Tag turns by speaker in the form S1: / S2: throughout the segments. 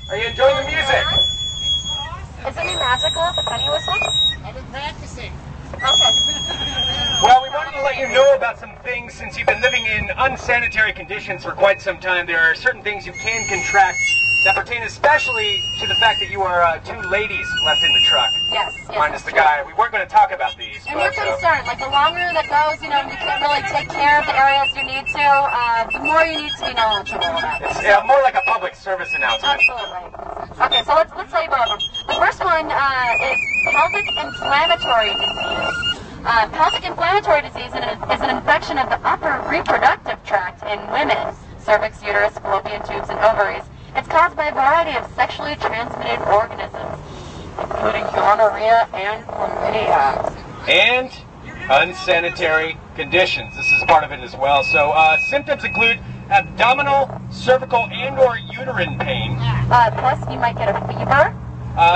S1: Are you enjoying the music?
S2: Is it magical, the penny whistle?
S3: I've been practicing.
S2: Okay.
S1: Well, we wanted to let you know about some things since you've been living in unsanitary conditions for quite some time. There are certain things you can contract that pertain especially to the fact that you are two ladies left in the truck.
S2: Yes.
S1: Minus the guy. We weren't going to talk about these.
S2: And you're concerned, like the longer that goes, you can't really take care of the areas you need to, the more you need to be knowledgeable about it.
S1: It's more like a public service announcement.
S2: Absolutely. Okay, so let's tell you about them. The first one is pelvic inflammatory disease. Pelvic inflammatory disease is an infection of the upper reproductive tract in women, cervix, uterus, fallopian tubes, and ovaries. It's caused by a variety of sexually transmitted organisms, including gonorrhea and chlamydia.
S1: And unsanitary conditions. This is part of it as well. So symptoms include abdominal, cervical, and/or uterine pain.
S2: Plus, you might get a fever.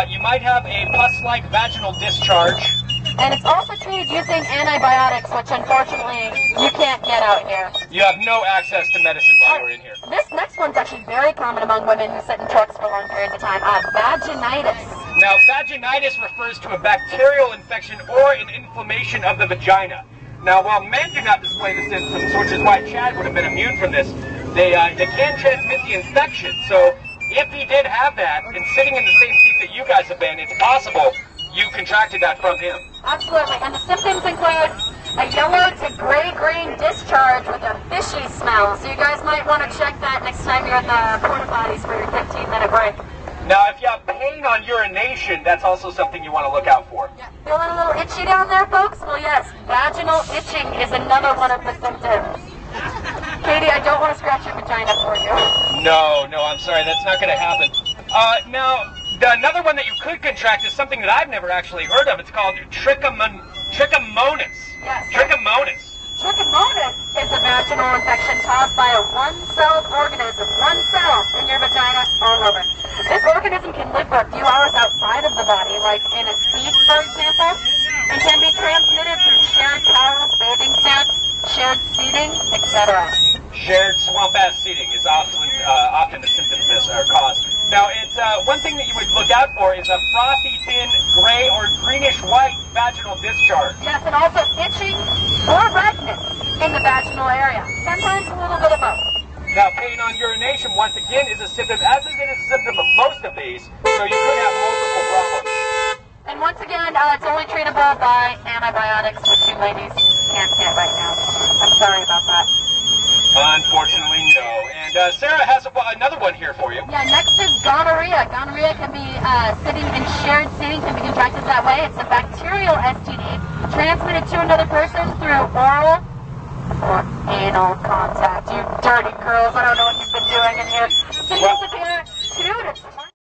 S1: You might have a pus-like vaginal discharge.
S2: And it's also treated using antibiotics, which unfortunately you can't get out here.
S1: You have no access to medicine while you're in here.
S2: This next one's actually very common among women who sit in trucks for long periods of time. Vaginitis.
S1: Now, vaginitis refers to a bacterial infection or an inflammation of the vagina. Now, while men do not display the symptoms, which is why Chad would have been immune from this, they can transmit the infection. So if he did have that, and sitting in the same seat that you guys have been, it's possible you contracted that from him.
S2: Absolutely, and the symptoms include a yellow to gray-green discharge with a fishy smell. So you guys might want to check that next time you're in the porta potties for your 15-minute break.
S1: Now, if you have pain on urination, that's also something you want to look out for.
S2: Yeah. Feeling a little itchy down there, folks? Well, yes, vaginal itching is another one of the symptoms. Katie, I don't want to scratch your vagina for you.
S1: No, I'm sorry, that's not going to happen. Now, another one that you could contract is something that I've never actually heard of. It's called trichomonas.
S2: Yes.
S1: Trichomonas.
S2: Trichomonas is a vaginal infection caused by a one-celled organism, one cell in your vagina all over. This organism can live for a few hours outside of the body, like in a seed, for example, and can be transmitted through shared towels, bathing suits, shared seating, etc.
S1: Shared swamp-ass seating is often the symptoms that are caused. Now, it's one thing that you would look out for is a frothy, thin, gray or greenish-white vaginal discharge.
S2: Yes, and also itching or redness in the vaginal area. Sometimes a little bit of both.
S1: Now, pain on urination, once again, is a symptom, as it is a symptom of most of these, so you could have multiple problems.
S2: And once again, it's only treatable by antibiotics, which you ladies can't get right now. I'm sorry about that.
S1: Unfortunately, no. And Sarah has another one here for you.
S2: Yeah, next is gonorrhea. Gonorrhea can be sitting in shared seating, can be contracted that way. It's a bacterial STD transmitted to another person through oral or anal contact. You dirty girls, I don't know what you've been doing in here. So you disappear